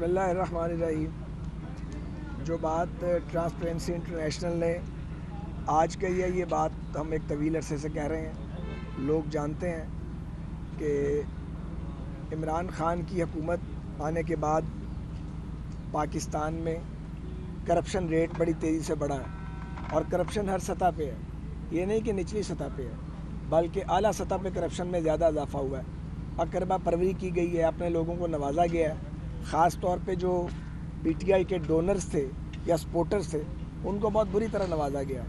बिस्मिल्लाह अर्रहमान अर्रहीम। जो बात transparency international ने आज कही है, ये बात हम एक तवील अरसे से कह रहे हैं। लोग जानते हैं कि इमरान ख़ान की हुकूमत आने के बाद पाकिस्तान में करप्शन रेट बड़ी तेज़ी से बढ़ा है और करप्शन हर सतह पे है। ये नहीं कि निचली सतह पे है, बल्कि आला सतह पे करप्शन में ज़्यादा इजाफा हुआ है। अकरबा परवरी की गई है, अपने लोगों को नवाजा गया है। ख़ास तौर पे जो पीटीआई के डोनर्स थे या सपोर्टर्स थे, उनको बहुत बुरी तरह नवाजा गया।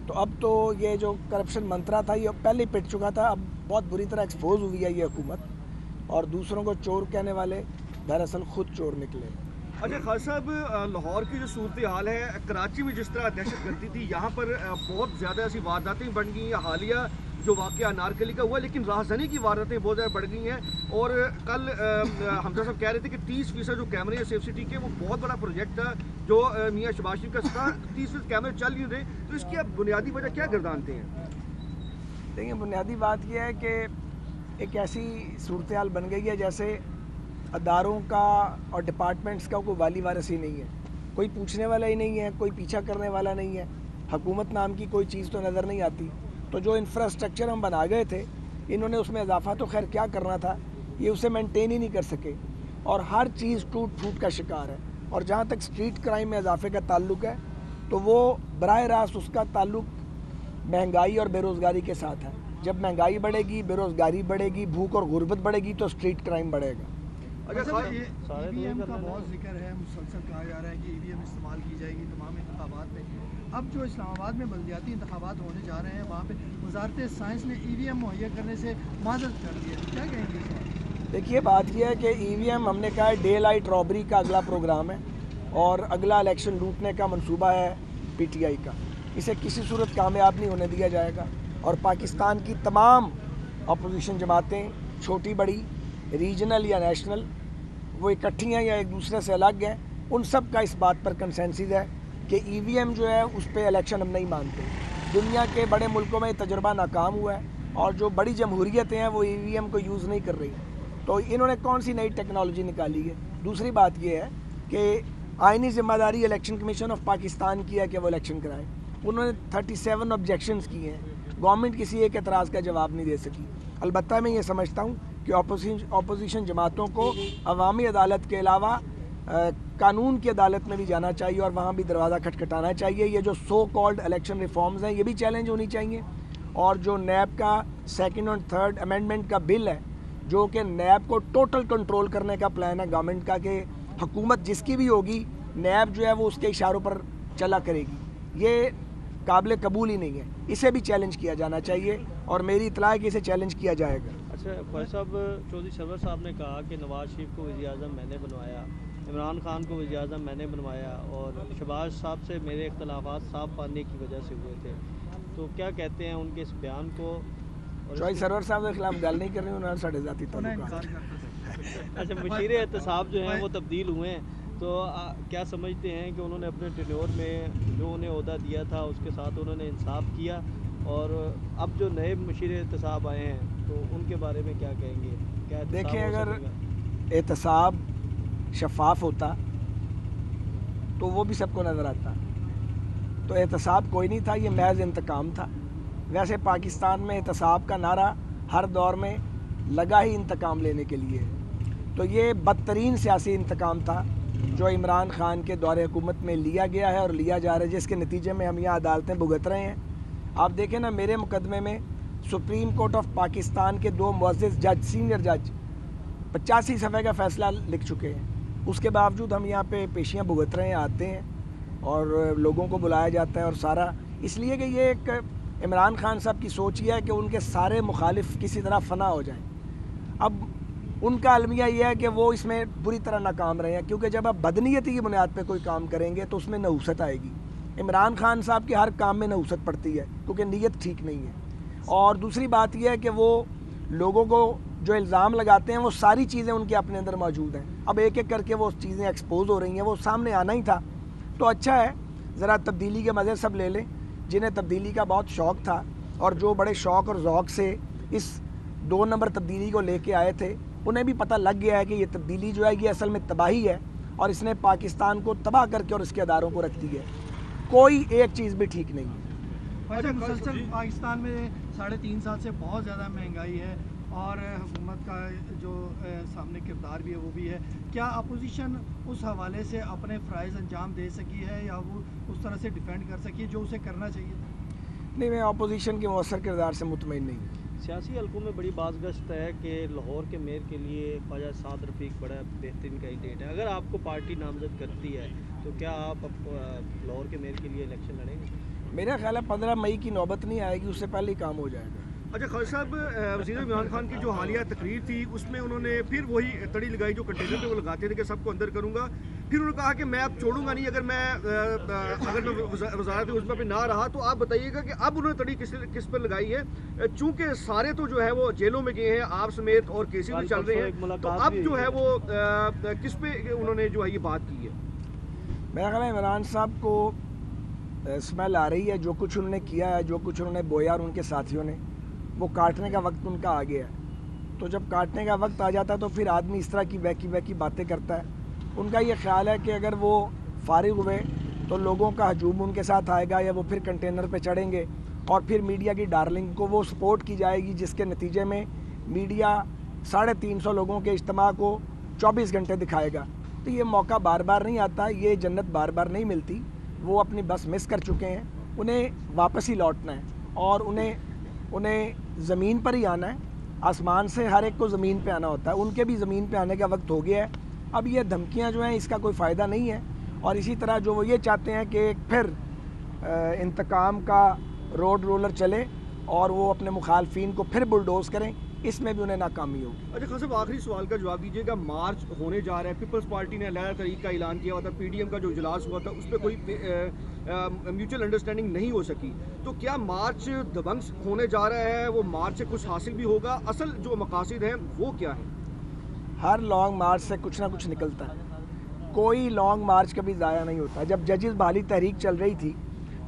तो अब तो ये जो करप्शन मंत्रा था, ये पहले ही पिट चुका था। अब बहुत बुरी तरह एक्सपोज हुई है ये हुकूमत, और दूसरों को चोर कहने वाले दरअसल खुद चोर निकले। अच्छा खान साहब, लाहौर की जो सूरत हाल है, कराची में जिस तरह दहशत गर्दी थी, यहाँ पर बहुत ज़्यादा ऐसी वारदातें बन गई हैं। हालिया जो वाक़या अनारकली का हुआ, लेकिन राहज़नी की वारदातें बहुत ज़्यादा बढ़ गई हैं। और कल हमजा साहब कह रहे थे कि 30% जो कैमरे हैं सेफ सिटी के, वो बहुत बड़ा प्रोजेक्ट था जो मियाँ शहबाज शरीफ का था। 30% कैमरे चल नहीं रहे, तो इसकी आप बुनियादी वजह क्या गर्दानते हैं? देखिए, बुनियादी बात यह है कि एक ऐसी सूरत हाल बन गई है जैसे अदारों का और डिपार्टमेंट्स का कोई वाली वारस ही नहीं है, कोई पूछने वाला ही नहीं है, कोई पीछा करने वाला नहीं है। हुकूमत नाम की कोई चीज़ तो नज़र नहीं आती। तो जो इंफ्रास्ट्रक्चर हम बना गए थे, इन्होंने उसमें इजाफा तो खैर क्या करना था, ये उसे मेंटेन ही नहीं कर सके, और हर चीज़ टूट फूट का शिकार है। और जहाँ तक स्ट्रीट क्राइम में इजाफे का ताल्लुक है, तो वो बराह रास्त उसका ताल्लुक महंगाई और बेरोज़गारी के साथ है। जब महंगाई बढ़ेगी, बेरोज़गारी बढ़ेगी, भूख और गुर्बत बढ़ेगी, तो स्ट्रीट क्राइम बढ़ेगा। अच्छा, ये ईवीएम का बहुत जिक्र है, मुसलसल कहा जा रहा है कि ईवीएम इस्तेमाल की जाएगी तमाम इंतखाबात में। अब जो इस्लामाबाद में बल्दियाती इंतखाबात होने जा रहे हैं, वहाँ पे वजारत साइंस ने ईवीएम मुहैया करने से माजरत कर दी है, क्या कहेंगे इस बात? देखिए, बात यह है कि ईवीएम हमने कहा है डे लाइट रॉबरी का अगला प्रोग्राम है, और अगला इलेक्शन लूटने का मंसूबा है पीटीआई का। इसे किसी सूरत कामयाब नहीं होने दिया जाएगा, और पाकिस्तान की तमाम अपोजिशन जमातें, छोटी बड़ी, रीजनल या नेशनल, वो इकट्ठी हैं या एक दूसरे से अलग हैं, उन सब का इस बात पर कंसेंसस है कि ईवीएम जो है उस पर इलेक्शन हम नहीं मानते। दुनिया के बड़े मुल्कों में तजुर्बा नाकाम हुआ है, और जो बड़ी जमहूरियतें हैं वो ईवीएम को यूज़ नहीं कर रही। तो इन्होंने कौन सी नई टेक्नोलॉजी निकाली है? दूसरी बात यह है कि आइनी ज़िम्मेदारी इलेक्शन कमीशन ऑफ पाकिस्तान की है कि वो इलेक्शन कराए। उन्होंने 37 ऑब्जेक्शंस किए हैं, गवर्नमेंट किसी एक एतराज़ का जवाब नहीं दे सकी। अलबत्ता मैं ये समझता हूँ कि अपोजिशन जमातों को अवामी अदालत के अलावा कानून की अदालत में भी जाना चाहिए, और वहाँ भी दरवाज़ा खटखटाना चाहिए। ये जो सो कॉल्ड इलेक्शन रिफॉर्म्स हैं, ये भी चैलेंज होनी चाहिए। और जो नैब का 2nd और 3rd अमेंडमेंट का बिल है, जो कि नैब को टोटल कंट्रोल करने का प्लान है गवर्नमेंट का, कि हुकूमत जिसकी भी होगी, नैब जो है वो उसके इशारों पर चला करेगी, ये काबिल कबूल ही नहीं है। इसे भी चैलेंज किया जाना चाहिए, और मेरी इतला है कि इसे चैलेंज किया जाएगा। अच्छा भाई साहब, चौधरी सरवर साहब ने कहा कि नवाज शरीफ को वज़ीर-ए-आज़म मैंने बनवाया, इमरान खान को वज़ीर-ए-आज़म मैंने बनवाया, और शहबाज साहब से मेरे इख्तलाफात साफ पानी की वजह से हुए थे। तो क्या कहते हैं उनके इस बयान को? चौधरी सरवर साहब के खिलाफ गल नहीं कर रही, उन्होंने साढ़े ज़ाती ताल्लुकात। अच्छा, मुशीर एहतसाब जो हैं वो तब्दील हुए हैं, तो क्या समझते हैं कि उन्होंने अपने टेन्योर में जो उन्हें ओहदा दिया था उसके साथ उन्होंने इंसाफ किया, और अब जो नए मुशीर एहतसाब आए हैं तो उनके बारे में क्या कहेंगे? क्या देखिए, अगर एहतसाब शफाफ होता तो वो भी सबको नज़र आता। तो एहतसाब कोई नहीं था, ये महज इंतकाम था। वैसे पाकिस्तान में एहतसाब का नारा हर दौर में लगा ही इंतकाम लेने के लिए है। तो ये बदतरीन सियासी इंतकाम था जो इमरान ख़ान के दौरे हुकूमत में लिया गया है और लिया जा रहा है, जिसके नतीजे में हम यहाँ अदालतें भुगत रहे हैं। आप देखें ना, मेरे मुकदमे में सुप्रीम कोर्ट ऑफ पाकिस्तान के 2 मुअज़्ज़िज़ जज, सीनियर जज 85 सफ़े का फ़ैसला लिख चुके हैं। उसके बावजूद हम यहाँ पे पेशियाँ भुगत रहे हैं, आते हैं, और लोगों को बुलाया जाता है, और सारा इसलिए कि ये एक इमरान खान साहब की सोच ये है कि उनके सारे मुखालिफ किसी तरह फ़ना हो जाएं। अब उनका अलमिया ये है कि वो इसमें बुरी तरह नाकाम रहे हैं, क्योंकि जब आप बदनीयती की बुनियाद पे कोई काम करेंगे तो उसमें नहुसत आएगी। इमरान खान साहब के हर काम में नहुसत पड़ती है, क्योंकि नीयत ठीक नहीं है। और दूसरी बात यह है कि वो लोगों को जो इल्ज़ाम लगाते हैं, वो सारी चीज़ें उनके अपने अंदर मौजूद हैं। अब एक एक करके वो चीज़ें एक्सपोज हो रही हैं, वो सामने आना ही था। तो अच्छा है, ज़रा तब्दीली के मज़े सब ले लें, जिन्हें तब्दीली का बहुत शौक़ था, और जो बड़े शौक़ और ज़ौक़ से इस 2 नंबर तब्दीली को लेके आए थे, उन्हें भी पता लग गया है कि ये तब्दीली जो है ये असल में तबाही है, اور اس نے پاکستان کو تباہ کر کے اور اس کے اداروں کو رکھ دیا ہے. کوئی ایک چیز بھی ٹھیک نہیں ہے. اچھا مسلسل پاکستان میں 3.5 سال سے بہت زیادہ مہنگائی ہے اور حکومت کا جو سامنے کردار بھی ہے وہ بھی ہے. کیا اپوزیشن اس حوالے سے اپنے فرائض انجام دے سکی ہے یا وہ اس طرح سے ڈیفینڈ کر سکی ہے جو اسے کرنا چاہیے؟ نہیں, میں اپوزیشن کے مؤثر کردار سے مطمئن نہیں ہوں. سیاسی حلقوں میں بڑی باز گشت ہے کہ لاہور کے میئر کے لیے خواجہ سعد رفیق بڑا بہترین کینڈیڈیٹ ہے. اگر آپ کو پارٹی نامزد کرتی ہے تو کیا آپ لاہور کے میئر کے لیے الیکشن لڑیں گے؟ میرا خیال ہے 15 مئی کی نوبت نہیں آئے گی, اس سے پہلے ہی کام ہو جائے گا. اچھا خالد صاحب, وزیر عمران خان کی جو حالیہ تقریر تھی اس میں انہوں نے پھر وہی تڑی لگائی جو کنٹینر پہ وہ لگاتے تھے کہ سب کو اندر کروں گا. پھر انہوں نے کہا کہ میں اب چھوڑوں گا نہیں اگر میں وزارت عظمیٰ پہ نہ رہا. تو آپ بتائیے گا کہ اب انہوں نے تڑی کس پر لگائی ہے, چونکہ سارے تو جو ہے وہ جیلوں میں گئے ہیں, آپ سمیت اور کیسز بھی چل رہے ہیں, تو اب جو ہے وہ کس پہ انہوں نے جو ہے یہ بات کی ہے؟ میرا خیال ہے عمران صاحب کو اسمیل آ رہی ہے. جو کچھ انہوں نے کیا ہے, جو کچھ انہوں نے بویا اور ان کے ساتھیوں نے, وہ کاٹنے کا وقت ان کا آ گیا ہے. تو جب کاٹنے کا وقت آ جاتا ہے تو پھر آدمی اس طرح کی بیکی باتیں کرتا ہے. ان کا یہ خیال ہے کہ اگر وہ فارغ ہوئے تو لوگوں کا ہجوم ان کے ساتھ آئے گا یا وہ پھر کنٹینر پہ چڑھیں گے اور پھر میڈیا کی ڈارلنگ کو وہ سپورٹ کی جائے گی, جس کے نتیجے میں میڈیا 350 لوگوں کے اجتماع کو 24 گھنٹے دکھائے گا. تو یہ موقع بار بار نہیں آتا, یہ جنت بار بار نہیں ملتی. وہ اپنی بس مس کر چکے ہیں, انہیں واپس ہی لوٹنا ہے اور انہیں زمین پر ہی آنا ہے. آسمان سے ہر ایک کو زمین پہ آنا ہوتا ہے, ان کے بھی زمین پہ آنے کا وقت ہو گیا ہے. اب یہ دھمکیاں جو ہیں اس کا کوئی فائدہ نہیں ہے, اور اسی طرح جو وہ یہ چاہتے ہیں کہ پھر انتقام کا روڈ رولر چلے اور وہ اپنے مخالفین کو پھر بلڈوز کریں, اس میں بھی انہیں ناکامی ہوگی. اچھا خان صاحب, آخری سوال کا جواب دیجیے گا. مارچ ہونے جا رہا ہے, پیپلز پارٹی نے علیحدہ تحریک کا اعلان کیا ہوا تھا, پی ڈی ایم کا جو اجلاس ہوا تھا اس پہ کوئی میوچل انڈرسٹینڈنگ نہیں ہو سکی. تو کیا مارچ دبنگ ہونے جا رہا ہے, وہ مارچ سے کچھ حاصل بھی ہوگا؟ اصل جو مقاصد ہیں وہ کیا ہیں؟ ہر لانگ مارچ سے کچھ نہ کچھ نکلتا ہے, کوئی لانگ مارچ کبھی ضائع نہیں ہوتا. جب ججز بحالی تحریک چل رہی تھی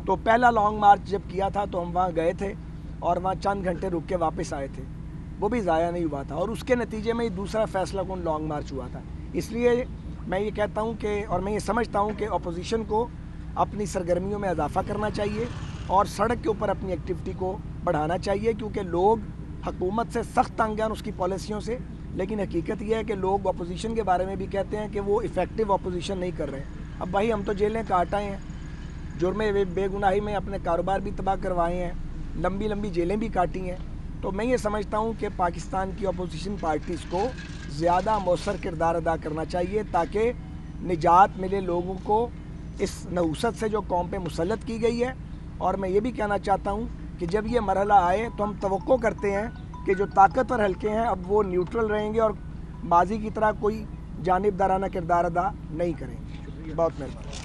تو پہلا لانگ مارچ جب کیا تھا تو ہم وہاں گئے تھے اور وہاں چند گھنٹے رک کے واپس آئے تھے, وہ بھی ضائع نہیں ہوا تھا, اور اس کے نتیجے میں دوسرا فیصلہ کن لانگ مارچ ہوا تھا. اس لیے میں یہ کہتا ہوں کہ, اور میں یہ سمجھتا ہوں کہ اپوزیشن کو اپنی سرگرمیوں میں اضافہ کرنا چاہیے اور سڑک کے اوپر اپنی ایکٹیویٹی کو بڑھانا چاہیے, کیونکہ لوگ حکومت سے سخت تنگ ہیں اس کی پالیسیوں سے. لیکن حقیقت یہ ہے کہ لوگ اپوزیشن کے بارے میں بھی کہتے ہیں کہ وہ افیکٹو اپوزیشن نہیں کر رہے ہیں. اب بھائی ہم تو جیلیں کاٹ آئے ہیں, جرم بے گناہی میں اپنے کاروبار بھی تباہ کروائے ہیں, لمبی جیلیں بھی کاٹی ہیں. تو میں یہ سمجھتا ہوں کہ پاکستان کی اپوزیشن پارٹیز کو زیادہ مؤثر کردار ادا کرنا چاہیے تاکہ نجات ملے لوگوں کو اس نحوست سے جو قوم پہ مسلط کی گئی ہے. اور میں یہ بھی کہنا چاہتا ہوں کہ جب یہ مرحلہ آئے تو ہم توقع کرتے ہیں کہ جو طاقتور حلقے ہیں اب وہ نیوٹرل رہیں گے اور ماضی کی طرح کوئی جانبدارانہ کردار ادا نہیں کریں گے. بہت مہربانی.